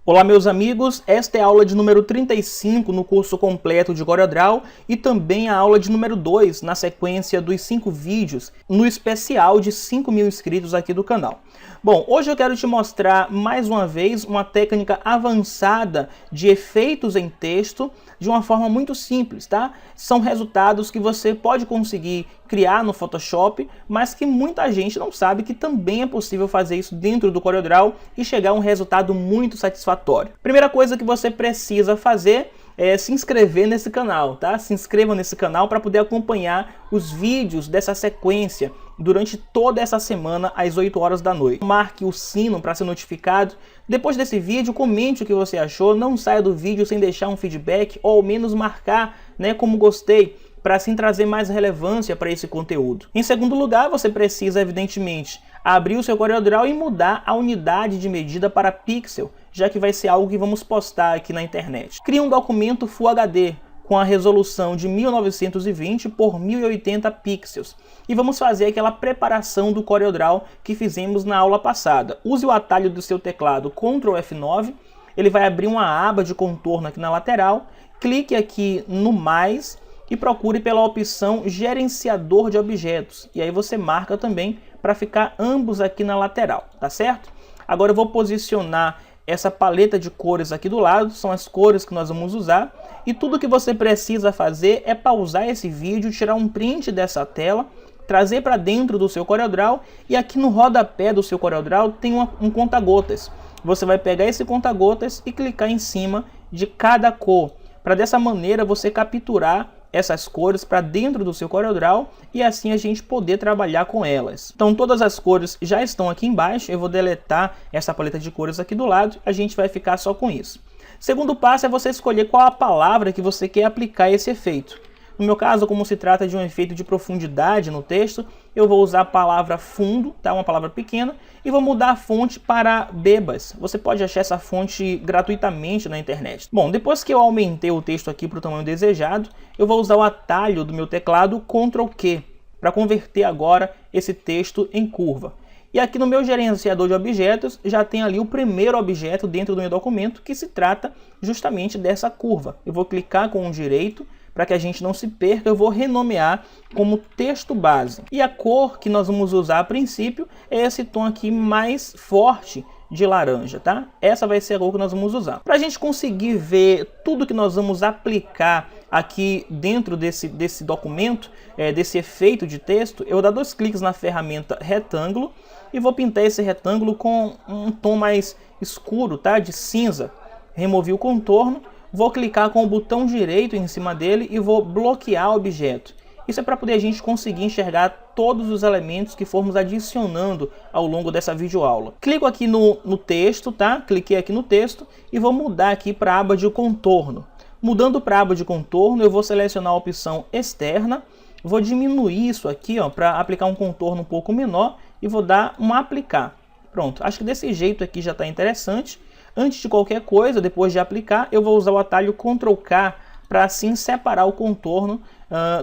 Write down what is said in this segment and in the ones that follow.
Olá meus amigos, esta é a aula de número 35 no curso completo de CorelDRAW e também a aula de número 2 na sequência dos 5 vídeos no especial de 5.000 inscritos aqui do canal. Bom, hoje eu quero te mostrar mais uma vez uma técnica avançada de efeitos em texto de uma forma muito simples, tá? São resultados que você pode conseguir criar no Photoshop, mas que muita gente não sabe que também é possível fazer isso dentro do CorelDRAW e chegar a um resultado muito satisfatório. Primeira coisa que você precisa fazer é se inscrever nesse canal, tá? Se inscreva nesse canal para poder acompanhar os vídeos dessa sequência durante toda essa semana às 8 horas da noite. Marque o sino para ser notificado. Depois desse vídeo, comente o que você achou. Não saia do vídeo sem deixar um feedback ou ao menos marcar, como gostei, para assim trazer mais relevância para esse conteúdo. Em segundo lugar, você precisa, evidentemente, abrir o seu CorelDRAW e mudar a unidade de medida para pixel, já que vai ser algo que vamos postar aqui na internet. Crie um documento Full HD com a resolução de 1920 por 1080 pixels. E vamos fazer aquela preparação do CorelDRAW que fizemos na aula passada. Use o atalho do seu teclado Ctrl F9, ele vai abrir uma aba de contorno aqui na lateral, clique aqui no mais e procure pela opção Gerenciador de Objetos. E aí você marca também para ficar ambos aqui na lateral, tá certo? Agora eu vou posicionar essa paleta de cores aqui do lado, são as cores que nós vamos usar. E tudo que você precisa fazer é pausar esse vídeo, tirar um print dessa tela, trazer para dentro do seu CorelDRAW e aqui no rodapé do seu CorelDRAW tem um conta-gotas. Você vai pegar esse conta-gotas e clicar em cima de cada cor, para dessa maneira você capturar essas cores para dentro do seu CorelDRAW e assim a gente poder trabalhar com elas. Então todas as cores já estão aqui embaixo, eu vou deletar essa paleta de cores aqui do lado, a gente vai ficar só com isso. Segundo passo é você escolher qual a palavra que você quer aplicar esse efeito. No meu caso, como se trata de um efeito de profundidade no texto, eu vou usar a palavra fundo, tá? Uma palavra pequena, e vou mudar a fonte para Bebas. Você pode achar essa fonte gratuitamente na internet. Bom, depois que eu aumentei o texto aqui para o tamanho desejado, eu vou usar o atalho do meu teclado Ctrl Q para converter agora esse texto em curva. E aqui no meu gerenciador de objetos já tem ali o primeiro objeto dentro do meu documento que se trata justamente dessa curva. Eu vou clicar com o direito para que a gente não se perca, eu vou renomear como texto base. E a cor que nós vamos usar a princípio é esse tom aqui mais forte de laranja, tá? Essa vai ser a cor que nós vamos usar. Para a gente conseguir ver tudo que nós vamos aplicar aqui dentro desse documento, desse efeito de texto, eu vou dar 2 cliques na ferramenta retângulo e vou pintar esse retângulo com um tom mais escuro, tá? De cinza. Removi o contorno. Vou clicar com o botão direito em cima dele e vou bloquear o objeto. Isso é para poder a gente conseguir enxergar todos os elementos que formos adicionando ao longo dessa videoaula. Clico aqui no texto, tá? Cliquei aqui no texto e vou mudar aqui para a aba de contorno. Mudando para a aba de contorno, eu vou selecionar a opção externa. Vou diminuir isso aqui, para aplicar um contorno um pouco menor e vou dar um aplicar. Pronto, acho que desse jeito aqui já está interessante. Antes de qualquer coisa, depois de aplicar, eu vou usar o atalho Ctrl K para assim separar o contorno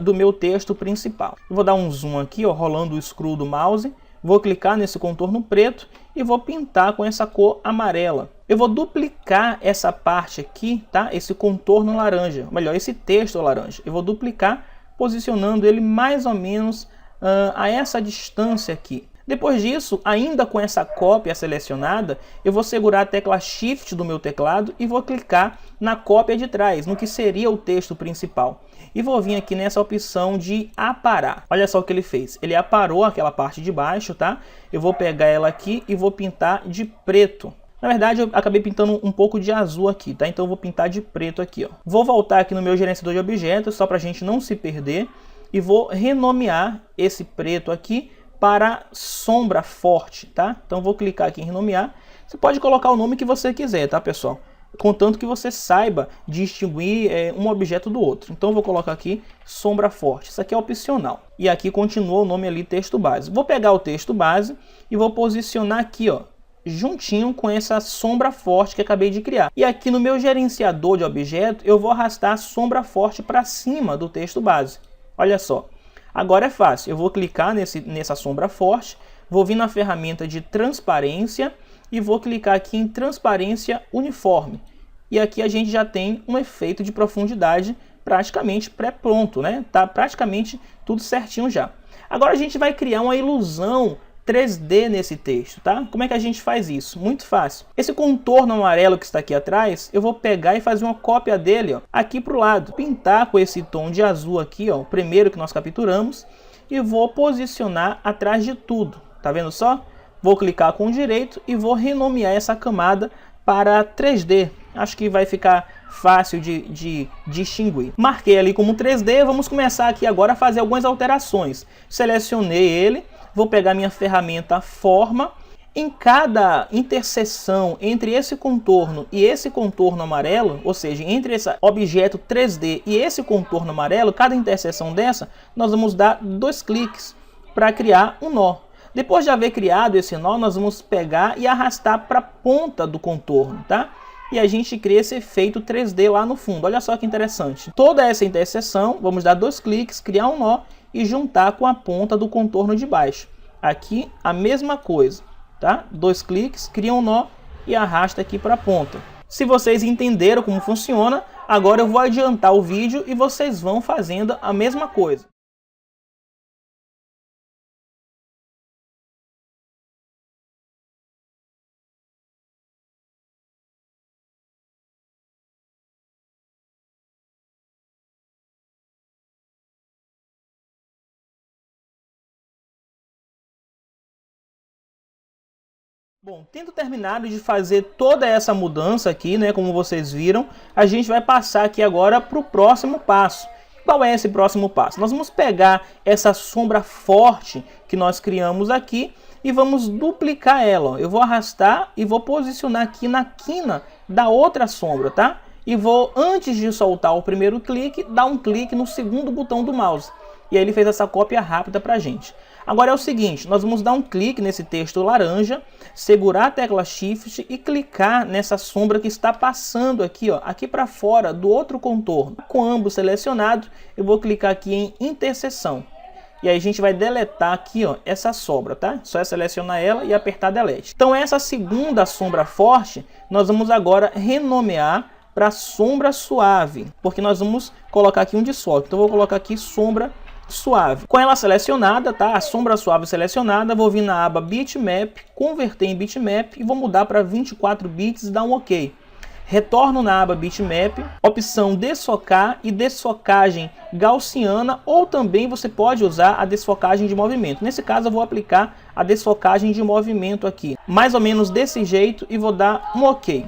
do meu texto principal. Eu vou dar um zoom aqui, rolando o scroll do mouse, vou clicar nesse contorno preto e vou pintar com essa cor amarela. Eu vou duplicar essa parte aqui, tá? Esse contorno laranja, melhor, esse texto laranja. Eu vou duplicar, posicionando ele mais ou menos a essa distância aqui. Depois disso, ainda com essa cópia selecionada, eu vou segurar a tecla Shift do meu teclado e vou clicar na cópia de trás, no que seria o texto principal. E vou vir aqui nessa opção de aparar. Olha só o que ele fez. Ele aparou aquela parte de baixo, tá? Eu vou pegar ela aqui e vou pintar de preto. Na verdade, eu acabei pintando um pouco de azul aqui, tá? Então eu vou pintar de preto aqui, ó. Vou voltar aqui no meu gerenciador de objetos, só para a gente não se perder. E vou renomear esse preto aqui para sombra forte, tá? Então vou clicar aqui em renomear. Você pode colocar o nome que você quiser, tá, pessoal? Contanto que você saiba distinguir um objeto do outro. Então vou colocar aqui sombra forte. Isso aqui é opcional. E aqui continua o nome ali texto base. Vou pegar o texto base e vou posicionar aqui, juntinho com essa sombra forte que acabei de criar. E aqui no meu gerenciador de objeto, eu vou arrastar a sombra forte para cima do texto base. Olha só. Agora é fácil, eu vou clicar nessa sombra forte, vou vir na ferramenta de transparência e vou clicar aqui em transparência uniforme. E aqui a gente já tem um efeito de profundidade praticamente pré-pronto, né? Tá praticamente tudo certinho já. Agora a gente vai criar uma ilusão 3D nesse texto, tá? Como é que a gente faz isso? Muito fácil. Esse contorno amarelo que está aqui atrás, eu vou pegar e fazer uma cópia dele, ó, aqui para o lado. Pintar com esse tom de azul aqui, ó, o primeiro que nós capturamos, e vou posicionar atrás de tudo. Tá vendo só? Vou clicar com o direito e vou renomear essa camada para 3D. Acho que vai ficar fácil de distinguir. Marquei ali como 3D, vamos começar aqui agora a fazer algumas alterações. Selecionei ele, vou pegar minha ferramenta Forma. Em cada interseção entre esse contorno e esse contorno amarelo, ou seja, entre esse objeto 3D e esse contorno amarelo, cada interseção dessa, nós vamos dar 2 cliques para criar um nó. Depois de haver criado esse nó, nós vamos pegar e arrastar para a ponta do contorno, tá? E a gente cria esse efeito 3D lá no fundo. Olha só que interessante. Toda essa interseção, vamos dar 2 cliques, criar um nó e juntar com a ponta do contorno de baixo. Aqui a mesma coisa, tá? 2 cliques, cria um nó e arrasta aqui para a ponta. Se vocês entenderam como funciona, agora eu vou adiantar o vídeo e vocês vão fazendo a mesma coisa. Bom, tendo terminado de fazer toda essa mudança aqui, né, como vocês viram, a gente vai passar aqui agora para o próximo passo. Qual é esse próximo passo? Nós vamos pegar essa sombra forte que nós criamos aqui e vamos duplicar ela. Ó. Eu vou arrastar e vou posicionar aqui na quina da outra sombra, tá? E vou, antes de soltar o primeiro clique, dar um clique no segundo botão do mouse. E aí ele fez essa cópia rápida para a gente. Agora é o seguinte, nós vamos dar um clique nesse texto laranja, segurar a tecla Shift e clicar nessa sombra que está passando aqui, ó, aqui para fora do outro contorno. Com ambos selecionados, eu vou clicar aqui em interseção. E aí a gente vai deletar aqui, ó, essa sombra, tá? Só é selecionar ela e apertar Delete. Então essa segunda sombra forte, nós vamos agora renomear para sombra suave, porque nós vamos colocar aqui um desfoque. Então eu vou colocar aqui sombra suave. Com ela selecionada, tá? A sombra suave selecionada, vou vir na aba Bitmap, converter em Bitmap e vou mudar para 24 bits e dar um OK. Retorno na aba Bitmap, opção desfocar e desfocagem gaussiana, ou também você pode usar a desfocagem de movimento. Nesse caso eu vou aplicar a desfocagem de movimento aqui, mais ou menos desse jeito, e vou dar um OK.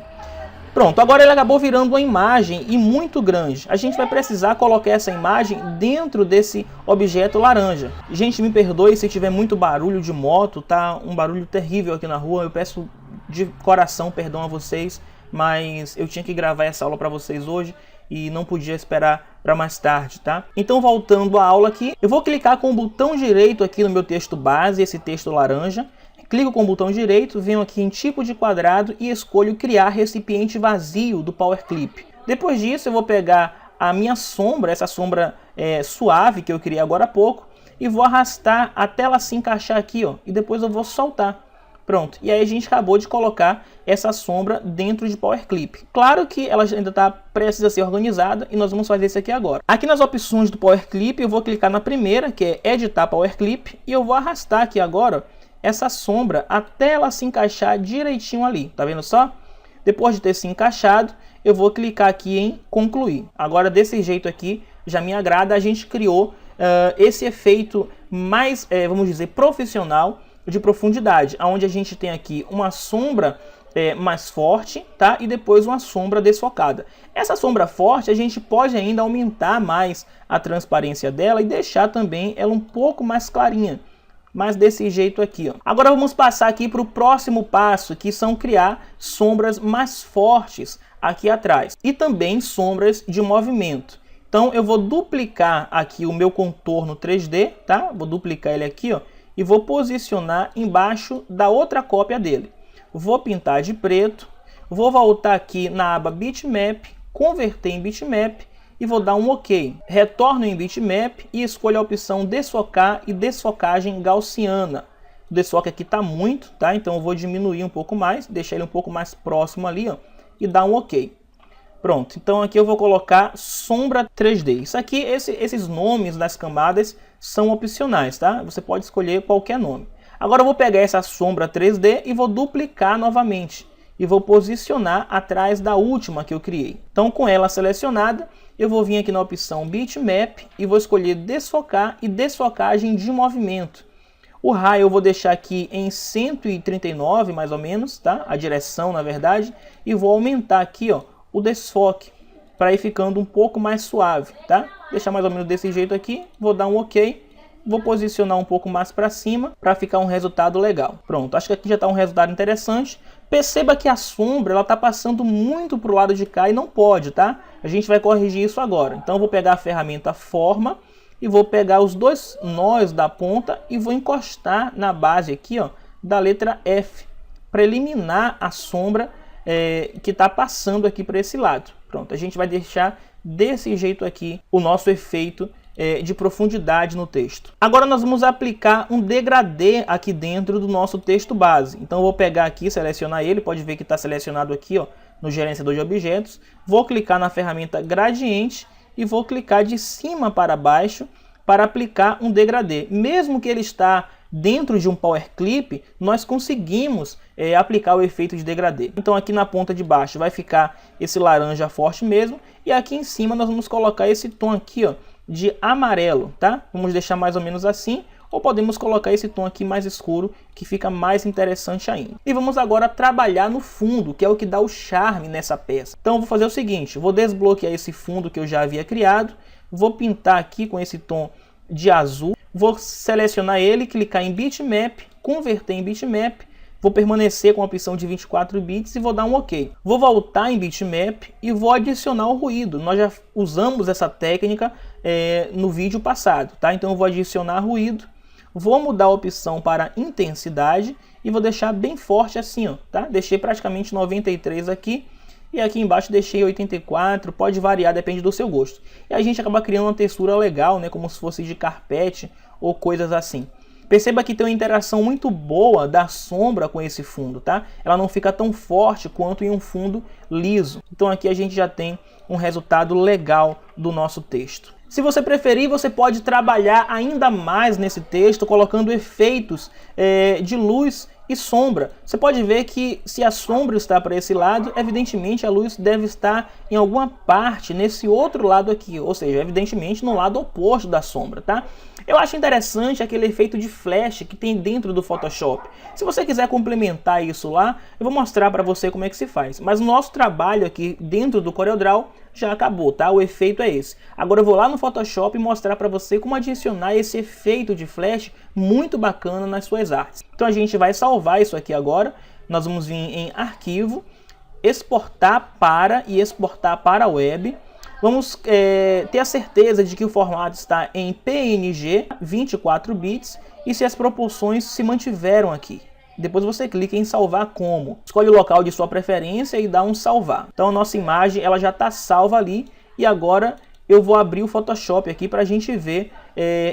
Pronto, agora ele acabou virando uma imagem e muito grande. A gente vai precisar colocar essa imagem dentro desse objeto laranja. Gente, me perdoe se tiver muito barulho de moto, tá? Um barulho terrível aqui na rua. Eu peço de coração perdão a vocês, mas eu tinha que gravar essa aula para vocês hoje e não podia esperar para mais tarde, tá? Então, voltando à aula aqui, eu vou clicar com o botão direito aqui no meu texto base, esse texto laranja. Clico com o botão direito, venho aqui em tipo de quadrado e escolho criar recipiente vazio do Power Clip. Depois disso eu vou pegar a minha sombra, essa sombra suave que eu criei agora há pouco, e vou arrastar até ela se encaixar aqui, ó, e depois eu vou soltar. Pronto, e aí a gente acabou de colocar essa sombra dentro de Power Clip. Claro que ela ainda precisa ser organizada e nós vamos fazer isso aqui agora. Aqui nas opções do Power Clip eu vou clicar na primeira, que é Editar Power Clip, e eu vou arrastar aqui agora essa sombra até ela se encaixar direitinho ali, tá vendo só? Depois de ter se encaixado, eu vou clicar aqui em concluir. Agora desse jeito aqui já me agrada, a gente criou esse efeito mais, vamos dizer, profissional de profundidade, onde a gente tem aqui uma sombra mais forte, tá? E depois uma sombra desfocada. Essa sombra forte a gente pode ainda aumentar mais a transparência dela e deixar também ela um pouco mais clarinha. Mas desse jeito aqui, ó. Agora vamos passar aqui para o próximo passo, que são criar sombras mais fortes aqui atrás. E também sombras de movimento. Então eu vou duplicar aqui o meu contorno 3D, tá? Vou duplicar ele aqui, ó. E vou posicionar embaixo da outra cópia dele. Vou pintar de preto. Vou voltar aqui na aba Bitmap, converter em Bitmap. E vou dar um OK. Retorno em Bitmap e escolho a opção desfocar e desfocagem gaussiana. O desfoque aqui está muito, tá? Então eu vou diminuir um pouco mais, deixar ele um pouco mais próximo ali, ó, e dar um OK. Pronto, então aqui eu vou colocar sombra 3D. Isso aqui, esses nomes das camadas são opcionais, tá? Você pode escolher qualquer nome. Agora eu vou pegar essa sombra 3D e vou duplicar novamente. E vou posicionar atrás da última que eu criei. Então com ela selecionada, eu vou vir aqui na opção Bitmap e vou escolher desfocar e desfocagem de movimento. O raio eu vou deixar aqui em 139 mais ou menos, tá? A direção na verdade. E vou aumentar aqui, ó, o desfoque para ir ficando um pouco mais suave, tá? Deixar mais ou menos desse jeito aqui, vou dar um OK, vou posicionar um pouco mais para cima para ficar um resultado legal. Pronto, acho que aqui já está um resultado interessante. Perceba que a sombra ela está passando muito para o lado de cá e não pode, tá? A gente vai corrigir isso agora. Então eu vou pegar a ferramenta Forma e vou pegar os dois nós da ponta e vou encostar na base aqui, ó, da letra F para eliminar a sombra que está passando aqui para esse lado. Pronto, a gente vai deixar desse jeito aqui o nosso efeito de profundidade no texto. Agora nós vamos aplicar um degradê aqui dentro do nosso texto base. Então eu vou pegar aqui, selecionar ele, pode ver que está selecionado aqui, ó, no gerenciador de objetos. Vou clicar na ferramenta gradiente e vou clicar de cima para baixo para aplicar um degradê. Mesmo que ele está dentro de um Power Clip, nós conseguimos aplicar o efeito de degradê. Então aqui na ponta de baixo vai ficar esse laranja forte mesmo, e aqui em cima nós vamos colocar esse tom aqui, ó, de amarelo, tá? Vamos deixar mais ou menos assim, ou podemos colocar esse tom aqui mais escuro, que fica mais interessante ainda. E vamos agora trabalhar no fundo, que é o que dá o charme nessa peça. Então eu vou fazer o seguinte, vou desbloquear esse fundo que eu já havia criado, vou pintar aqui com esse tom de azul, vou selecionar ele, clicar em Bitmap, converter em Bitmap, vou permanecer com a opção de 24 bits e vou dar um OK. Vou voltar em Bitmap e vou adicionar o ruído. Nós já usamos essa técnica no vídeo passado, tá? Então eu vou adicionar ruído, vou mudar a opção para intensidade e vou deixar bem forte assim, ó, tá? Deixei praticamente 93 aqui. E aqui embaixo deixei 84, pode variar, depende do seu gosto. E a gente acaba criando uma textura legal, né, como se fosse de carpete ou coisas assim. Perceba que tem uma interação muito boa da sombra com esse fundo, tá? Ela não fica tão forte quanto em um fundo liso. Então aqui a gente já tem um resultado legal do nosso texto. Se você preferir, você pode trabalhar ainda mais nesse texto, colocando efeitos de luz e sombra. Você pode ver que se a sombra está para esse lado, evidentemente a luz deve estar em alguma parte nesse outro lado aqui, ou seja, evidentemente no lado oposto da sombra, tá? Eu acho interessante aquele efeito de flash que tem dentro do Photoshop. Se você quiser complementar isso lá, eu vou mostrar para você como é que se faz. Mas o nosso trabalho aqui dentro do CorelDRAW já acabou, tá? O efeito é esse. Agora eu vou lá no Photoshop e mostrar para você como adicionar esse efeito de flash muito bacana nas suas artes. Então a gente vai salvar isso aqui agora. Nós vamos vir em Arquivo, Exportar para e Exportar para a Web. Vamos ter a certeza de que o formato está em PNG, 24 bits, e se as proporções se mantiveram aqui. Depois você clica em salvar como. Escolhe o local de sua preferência e dá um salvar. Então a nossa imagem ela já está salva ali, e agora eu vou abrir o Photoshop aqui para a gente ver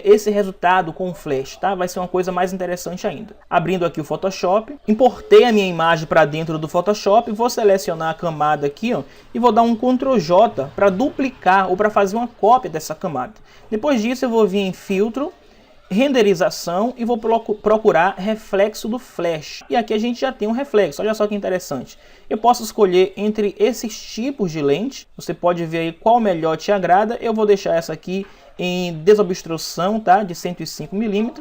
esse resultado com o flash, tá? Vai ser uma coisa mais interessante ainda. Abrindo aqui o Photoshop, importei a minha imagem para dentro do Photoshop, vou selecionar a camada aqui, ó, e vou dar um Ctrl J para duplicar ou para fazer uma cópia dessa camada. Depois disso eu vou vir em Filtro, Renderização e vou procurar reflexo do flash. E aqui a gente já tem um reflexo, olha só que interessante. Eu posso escolher entre esses tipos de lente, você pode ver aí qual melhor te agrada. Eu vou deixar essa aqui em desobstrução, tá? De 105 mm.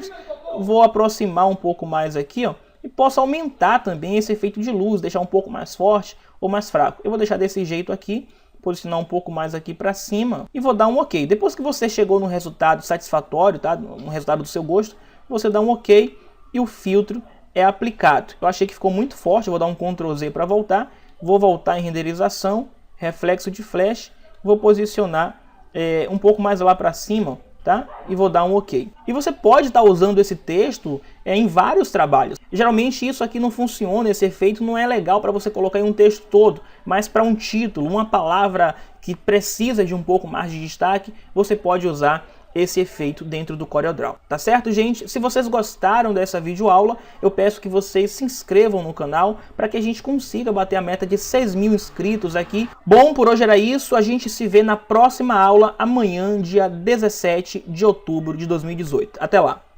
Vou aproximar um pouco mais aqui, ó, e posso aumentar também esse efeito de luz, deixar um pouco mais forte ou mais fraco. Eu vou deixar desse jeito aqui, posicionar um pouco mais aqui para cima e vou dar um OK. Depois que você chegou no resultado satisfatório, tá? No resultado do seu gosto, você dá um OK e o filtro é aplicado. Eu achei que ficou muito forte, eu vou dar um Ctrl Z para voltar. Vou voltar em renderização, reflexo de flash, vou posicionar um pouco mais lá para cima, tá? E vou dar um OK. E você pode estar usando esse texto em vários trabalhos. Geralmente isso aqui não funciona, esse efeito não é legal para você colocar em um texto todo, mas para um título, uma palavra que precisa de um pouco mais de destaque, você pode usar esse efeito dentro do CorelDRAW. Tá certo, gente? Se vocês gostaram dessa videoaula, eu peço que vocês se inscrevam no canal para que a gente consiga bater a meta de 6.000 inscritos aqui. Bom, por hoje era isso. A gente se vê na próxima aula amanhã, dia 17 de outubro de 2018. Até lá!